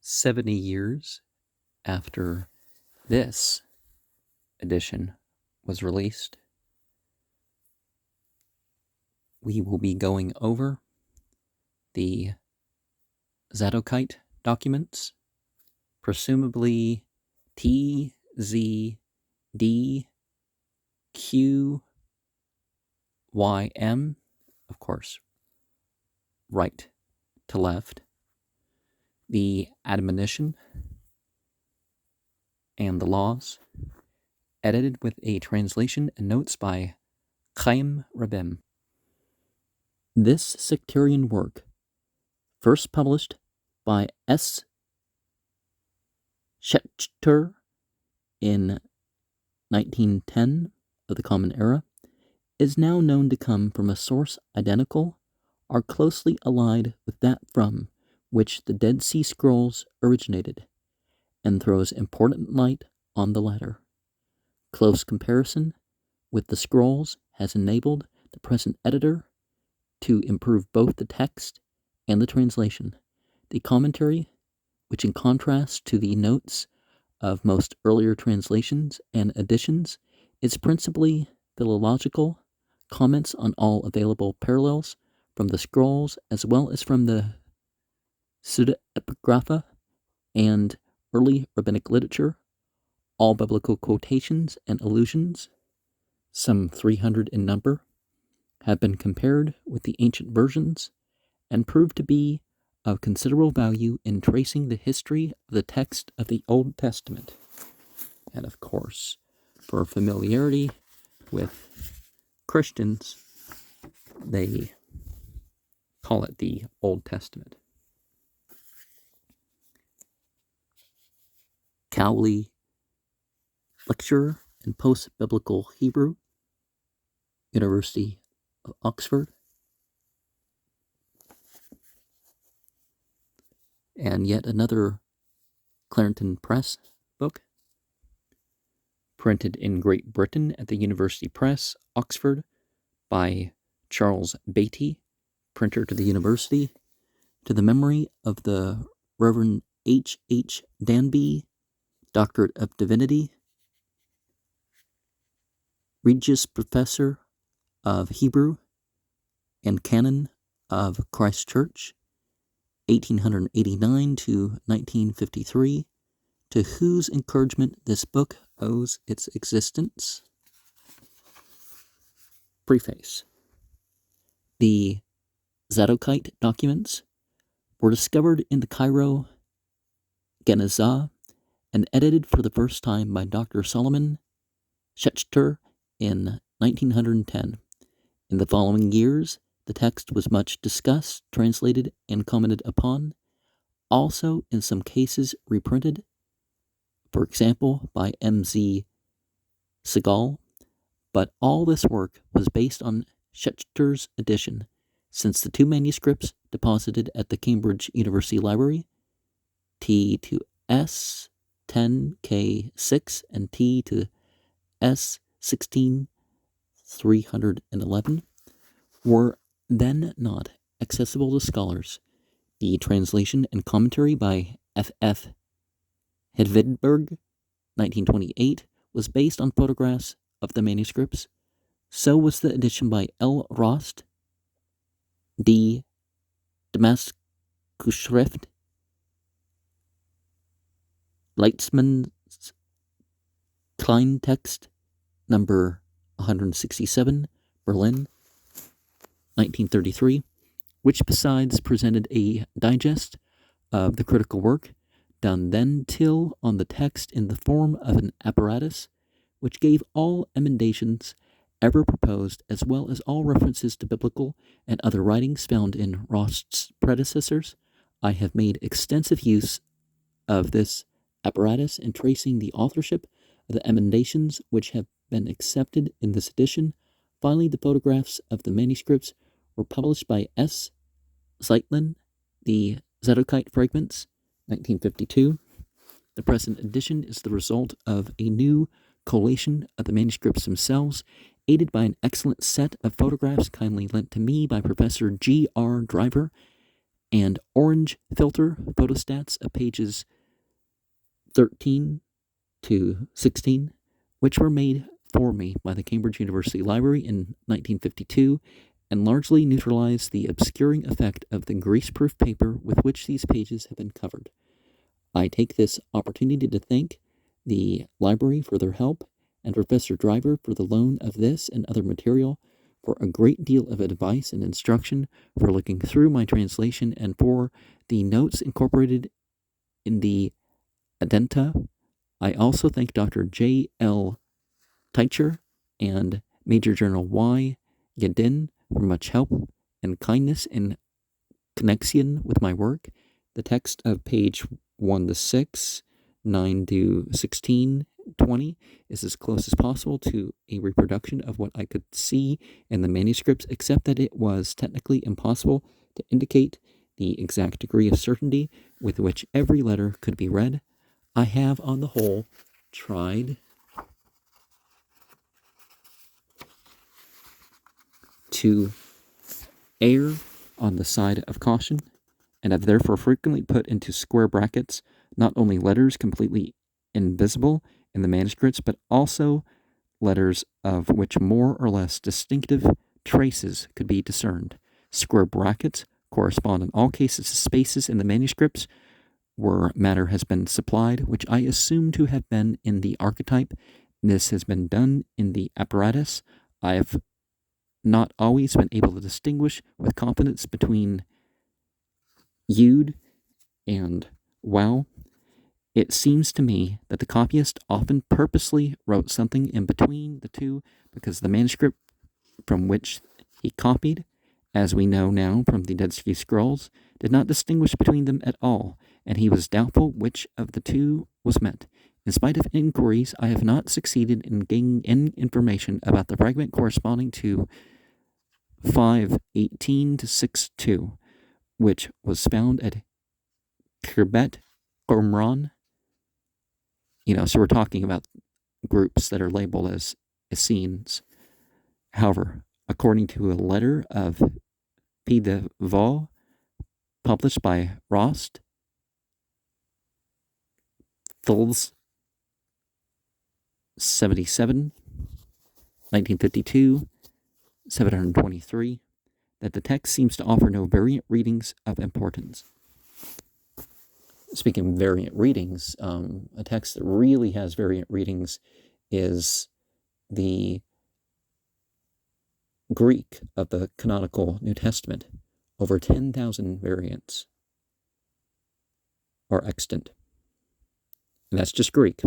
70 years after this edition was released, we will be going over the Zadokite documents, presumably TZDQYM, of course, right to left, the Admonition, and the Laws, edited with a translation and notes by Chaim Rabin. This sectarian work, first published by S. Schechter in 1910 of the Common Era, is now known to come from a source identical or closely allied with that from which the Dead Sea Scrolls originated, and throws important light on the latter. Close comparison with the scrolls has enabled the present editor to improve both the text and the translation. The commentary, which in contrast to the notes of most earlier translations and editions, is principally philological comments on all available parallels from the scrolls as well as from the pseudepigrapha and early rabbinic literature, all biblical quotations and allusions, some 300 in number, have been compared with the ancient versions and proved to be of considerable value in tracing the history of the text of the Old Testament. And of course, for familiarity with Christians, they call it the Old Testament. Cowley, lecturer in post-biblical Hebrew, University of Oxford. And yet another Clarendon Press book, printed in Great Britain at the University Press, Oxford, by Charles Beatty, printer to the university, to the memory of the Reverend H. H. Danby, Doctorate of Divinity, Regius Professor of Hebrew and Canon of Christ Church, 1889 to 1953, to whose encouragement this book owes its existence. Preface. The Zadokite documents were discovered in the Cairo Genizah and edited for the first time by Dr. Solomon Schechter in 1910. In the following years, the text was much discussed, translated, and commented upon, also in some cases reprinted, for example, by M.Z. Segal, but all this work was based on Schechter's edition, since the two manuscripts deposited at the Cambridge University Library, T to S 10K6 and T to S 16311, were then not accessible to scholars. The translation and commentary by F.F. Hedvidberg, 1928, was based on photographs of the manuscripts. So was the edition by L. Rost, D. Damaskuschrift, Leitzmann's Kleintext, number 167, Berlin, 1933, which besides presented a digest of the critical work done then till on the text in the form of an apparatus, which gave all emendations ever proposed, as well as all references to biblical and other writings found in Rost's predecessors. I have made extensive use of this apparatus in tracing the authorship of the emendations which have been accepted in this edition. Finally, the photographs of the manuscripts were published by S. Zeitlin, the Zadokite Fragments, 1952. The present edition is the result of a new collation of the manuscripts themselves, aided by an excellent set of photographs kindly lent to me by Professor G.R. Driver and orange filter photostats of pages 13 to 16, which were made for me by the Cambridge University Library in 1952 and largely neutralize the obscuring effect of the greaseproof paper with which these pages have been covered. I take this opportunity to thank the library for their help and Professor Driver for the loan of this and other material, for a great deal of advice and instruction, for looking through my translation, and for the notes incorporated in the addenda. I also thank Dr. J. L. Teicher and Major General Y. Gedin for much help and kindness in connection with my work. The text of page 1 to 6, 9 to 16, 20 is as close as possible to a reproduction of what I could see in the manuscripts, except that it was technically impossible to indicate the exact degree of certainty with which every letter could be read. I have, on the whole, tried to err on the side of caution, and have therefore frequently put into square brackets not only letters completely invisible in the manuscripts, but also letters of which more or less distinctive traces could be discerned. Square brackets correspond in all cases to spaces in the manuscripts where matter has been supplied, which I assume to have been in the archetype. This has been done in the apparatus. I have not always been able to distinguish with confidence between Yud and Wow. It seems to me that the copyist often purposely wrote something in between the two, because the manuscript from which he copied, as we know now from the Dead Sea Scrolls, did not distinguish between them at all, and he was doubtful which of the two was meant. In spite of inquiries, I have not succeeded in gaining any information about the fragment corresponding to 5:18 to 6:2, which was found at Khirbet Qumran. So we're talking about groups that are labeled as Essenes. However, according to a letter of P. de Vaux, published by Rost, Thuls 77, 1952, 723, that the text seems to offer no variant readings of importance. Speaking of variant readings, a text that really has variant readings is the Greek of the canonical New Testament. Over 10,000 variants are extant. And that's just Greek.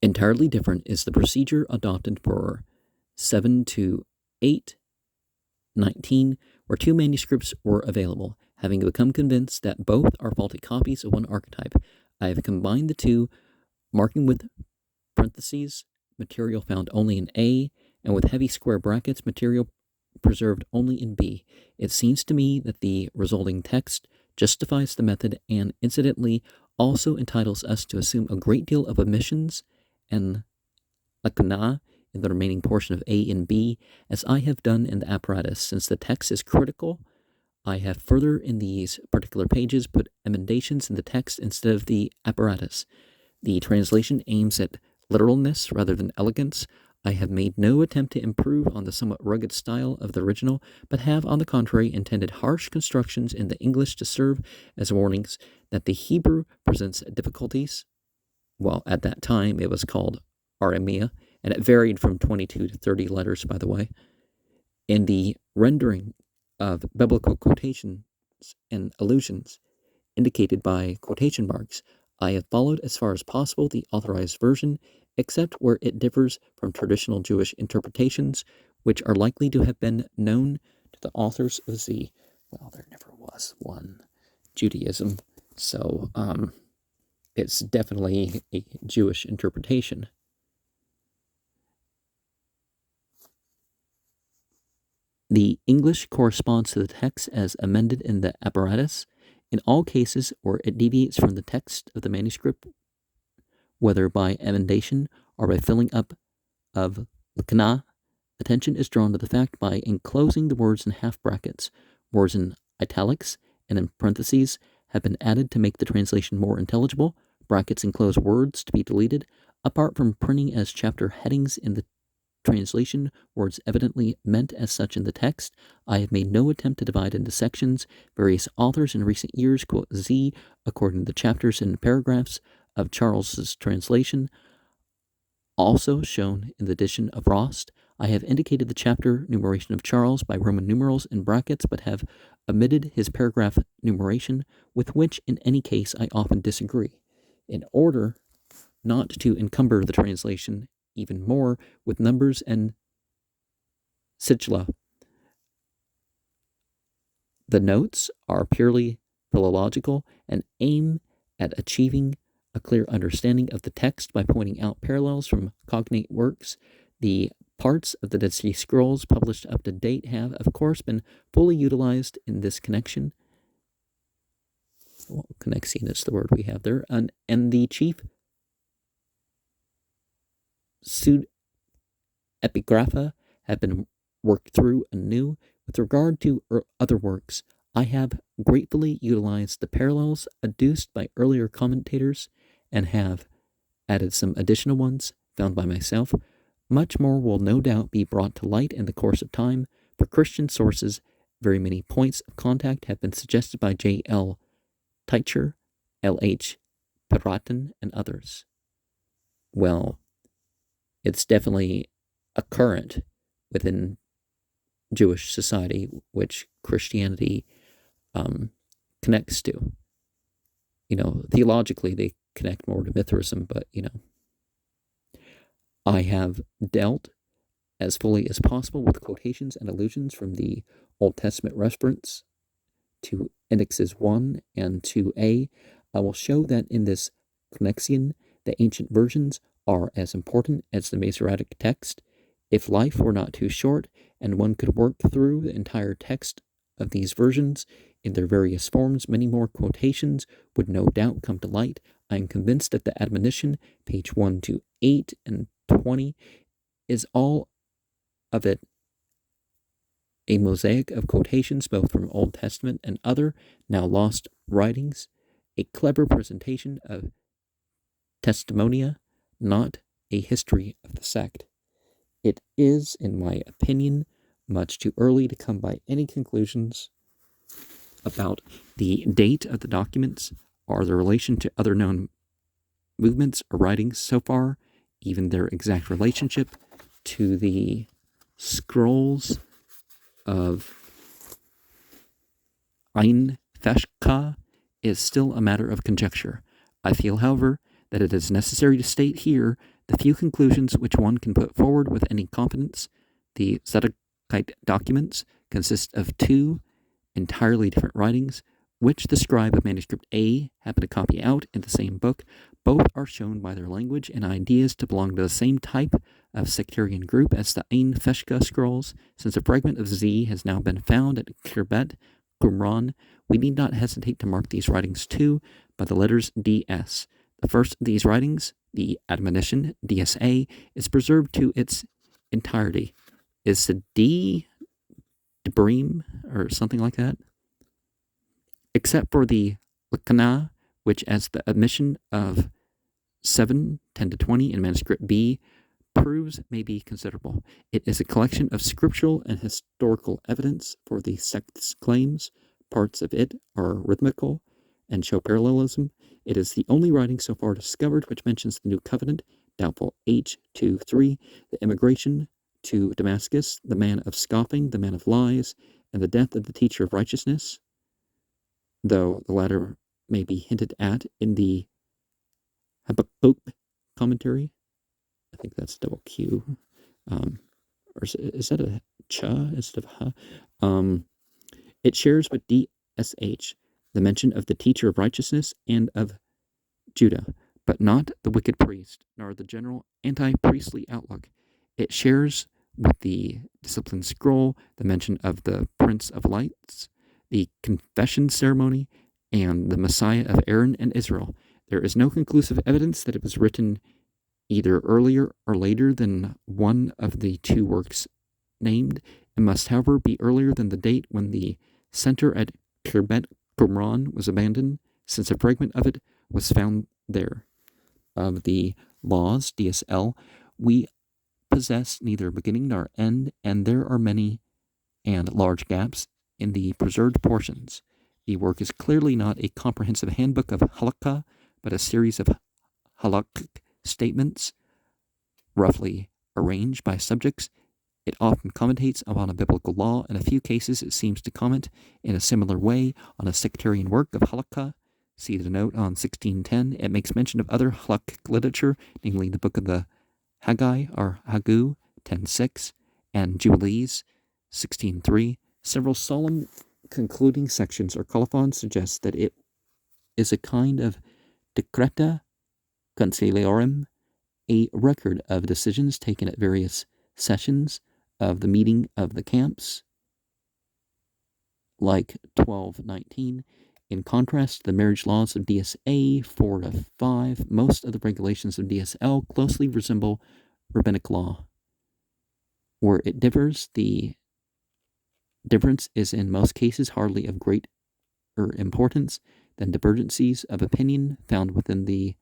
Entirely different is the procedure adopted for 7 to 8, 19, where two manuscripts were available. Having become convinced that both are faulty copies of one archetype, I have combined the two, marking with parentheses material found only in A, and with heavy square brackets material preserved only in B. It seems to me that the resulting text justifies the method, and incidentally also entitles us to assume a great deal of omissions and lacuna in the remaining portion of A and B, as I have done in the apparatus. Since the text is critical, I have further in these particular pages put emendations in the text instead of the apparatus. The translation aims at literalness rather than elegance. I have made no attempt to improve on the somewhat rugged style of the original, but have, on the contrary, intended harsh constructions in the English to serve as warnings that the Hebrew presents difficulties. Well, at that time it was called Aramea, and it varied from 22 to 30 letters, by the way, in the rendering of biblical quotations and allusions indicated by quotation marks. I have followed as far as possible the authorized version, except where it differs from traditional Jewish interpretations, which are likely to have been known to the authors of there never was one, Judaism, so it's definitely a Jewish interpretation. The English corresponds to the text as amended in the apparatus. In all cases where it deviates from the text of the manuscript, whether by emendation or by filling up of lacuna, attention is drawn to the fact by enclosing the words in half brackets, Words in italics and in parentheses have been added to make the translation more intelligible. Brackets enclose words to be deleted. Apart from printing as chapter headings in the translation, words evidently meant as such in the text, I have made no attempt to divide into sections. Various authors in recent years quote Z according to the chapters and paragraphs of Charles's translation, also shown in the edition of Rost. I have indicated the chapter numeration of Charles by Roman numerals in brackets, but have omitted his paragraph numeration, with which in any case I often disagree, in order not to encumber the translation even more with numbers and sigilla. The notes are purely philological and aim at achieving a clear understanding of the text by pointing out parallels from cognate works. The parts of the Dead Sea Scrolls published up to date have, of course, been fully utilized in this connection. Well, connexion is the word we have there. And the chief pseudepigrapha have been worked through anew. With regard to other works, I have gratefully utilized the parallels adduced by earlier commentators and have added some additional ones found by myself. Much more will no doubt be brought to light in the course of time. For Christian sources, very many points of contact have been suggested by J.L. Teicher, L.H. Peratin, and others. Well, it's definitely a current within Jewish society which Christianity connects to. Theologically they connect more to Mithraism, but I have dealt as fully as possible with quotations and allusions from the Old Testament reference to Indexes 1 and 2a. I will show that in this connexion, the ancient versions are as important as the Masoretic text. If life were not too short, and one could work through the entire text of these versions in their various forms, many more quotations would no doubt come to light. I am convinced that the Admonition, page 1 to 8 and 20, is all of it a mosaic of quotations both from Old Testament and other, now lost writings, a clever presentation of testimonia, not a history of the sect. It is, in my opinion, much too early to come by any conclusions about the date of the documents or their relation to other known movements or writings so far, even their exact relationship to the scrolls of Ein Feshka is still a matter of conjecture. I feel, however, that it is necessary to state here the few conclusions which one can put forward with any confidence. The Zadokite documents consist of two entirely different writings, which the scribe of manuscript A happened to copy out in the same book. Both are shown by their language and ideas to belong to the same type of sectarian group as the Ein Feshka scrolls. Since a fragment of Z has now been found at Khirbet, Qumran, we need not hesitate to mark these writings too by the letters DS. The first of these writings, the Admonition, DSA, is preserved to its entirety. Is the Debrim or something like that? Except for the Lakana, which as the admission of 7, 10 to 20 in manuscript B proves may be considerable. It is a collection of scriptural and historical evidence for the sect's claims. Parts of it are rhythmical and show parallelism. It is the only writing so far discovered which mentions the New Covenant, doubtful H2:3, the immigration to Damascus, the man of scoffing, the man of lies, and the death of the teacher of righteousness, though the latter may be hinted at in the Habakkuk commentary. I think that's double Q. Or is that a cha instead of ha? It shares with DSH the mention of the teacher of righteousness and of Judah, but not the wicked priest, nor the general anti-priestly outlook. It shares with the discipline scroll the mention of the Prince of Lights, the confession ceremony, and the Messiah of Aaron and Israel. There is no conclusive evidence that it was written either earlier or later than one of the two works named. It must, however, be earlier than the date when the center at Khirbet Qumran was abandoned, since a fragment of it was found there. Of the laws, DSL, we possess neither beginning nor end, and there are many and large gaps in the preserved portions. The work is clearly not a comprehensive handbook of halakha, but a series of halakhic statements, roughly arranged by subjects. It often commentates upon a biblical law. In a few cases, it seems to comment in a similar way on a sectarian work of halakha. See the note on 1610. It makes mention of other halakhic literature, namely the book of the Haggai or Hagu 10.6 and Jubilees 16.3. Several solemn concluding sections or colophons suggest that it is a kind of decreta conciliorum, a record of decisions taken at various sessions of the meeting of the camps, like 12.19. In contrast to the marriage laws of DSA 4-5, most of the regulations of DSL closely resemble rabbinic law. Where it differs, the difference is in most cases hardly of greater importance than divergencies of opinion found within the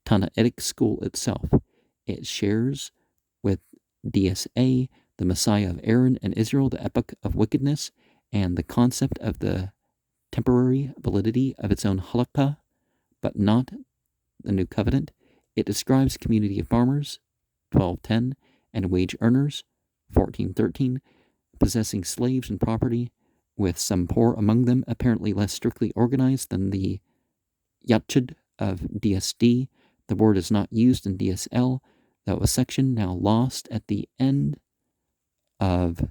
Tannaitic school itself. It shares with DSA the Messiah of Aaron and Israel, the epoch of wickedness, and the concept of the temporary validity of its own halakha, but not the new covenant. It describes community of farmers, 12.10, and wage earners, 14.13, possessing slaves and property, with some poor among them apparently less strictly organized than the Yachid of DSD. The word is not used in DSL, though a section now lost at the end of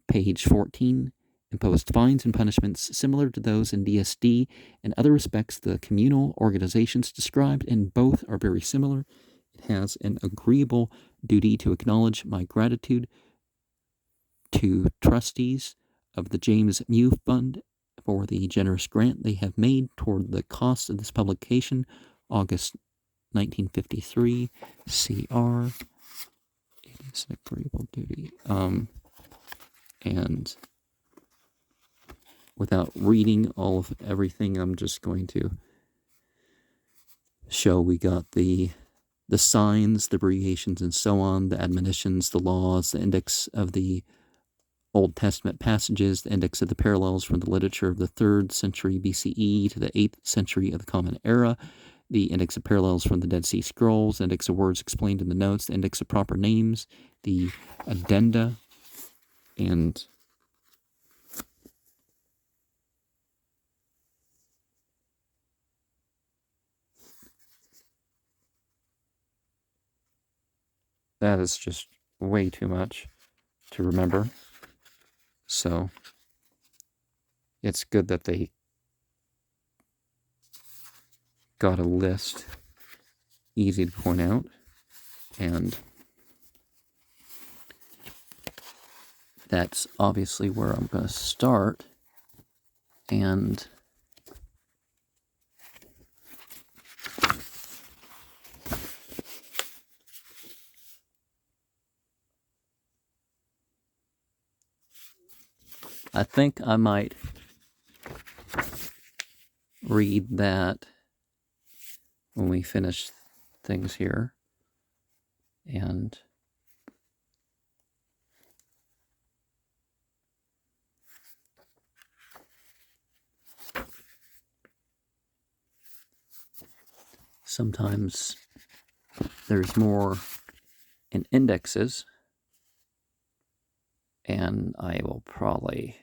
page 14 imposed fines and punishments similar to those in DSD. In other respects, the communal organizations described in both are very similar. It has an agreeable duty to acknowledge my gratitude to trustees of the James Mew Fund for the generous grant they have made toward the cost of this publication, August 1953, CR. It is an agreeable duty. And without reading all of everything, I'm just going to show we got the signs, the abbreviations, and so on, the admonitions, the laws, the index of the Old Testament passages, the index of the parallels from the literature of the 3rd century BCE to the 8th century of the Common Era, the index of parallels from the Dead Sea Scrolls, the index of words explained in the notes, the index of proper names, the addenda, and that is just way too much to remember. So it's good that they got a list easy to point out, and that's obviously where I'm going to start. And I think I might read that when we finish things here. And sometimes there's more in indexes, and I will probably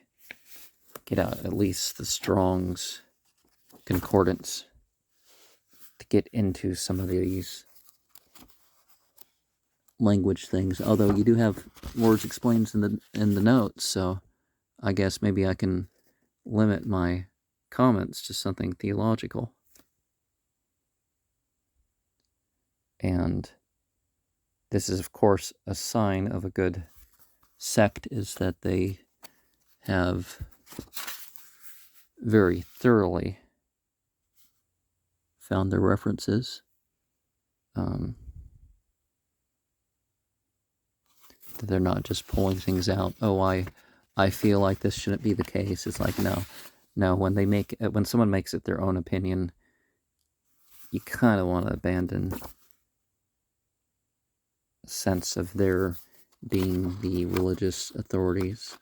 get out at least the Strong's Concordance to get into some of these language things, although you do have words explained in the notes, so I guess maybe I can limit my comments to something theological. And this is, of course, a sign of a good sect, is that they have very thoroughly found their references. They're not just pulling things out. Oh, I I feel like this shouldn't be the case. It's like, no, when someone makes it their own opinion, you kind of want to abandon a sense of their being the religious authorities.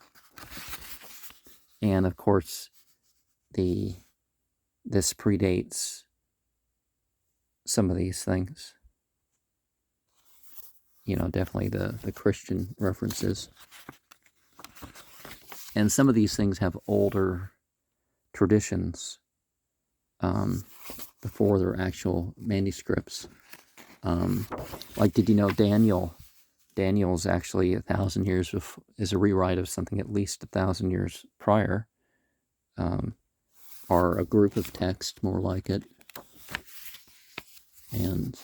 And of course, this predates some of these things. Definitely the Christian references. And some of these things have older traditions before their actual manuscripts. Like, did you know Daniel's actually 1,000 years is a rewrite of something at least 1,000 years prior, or a group of texts more like it. And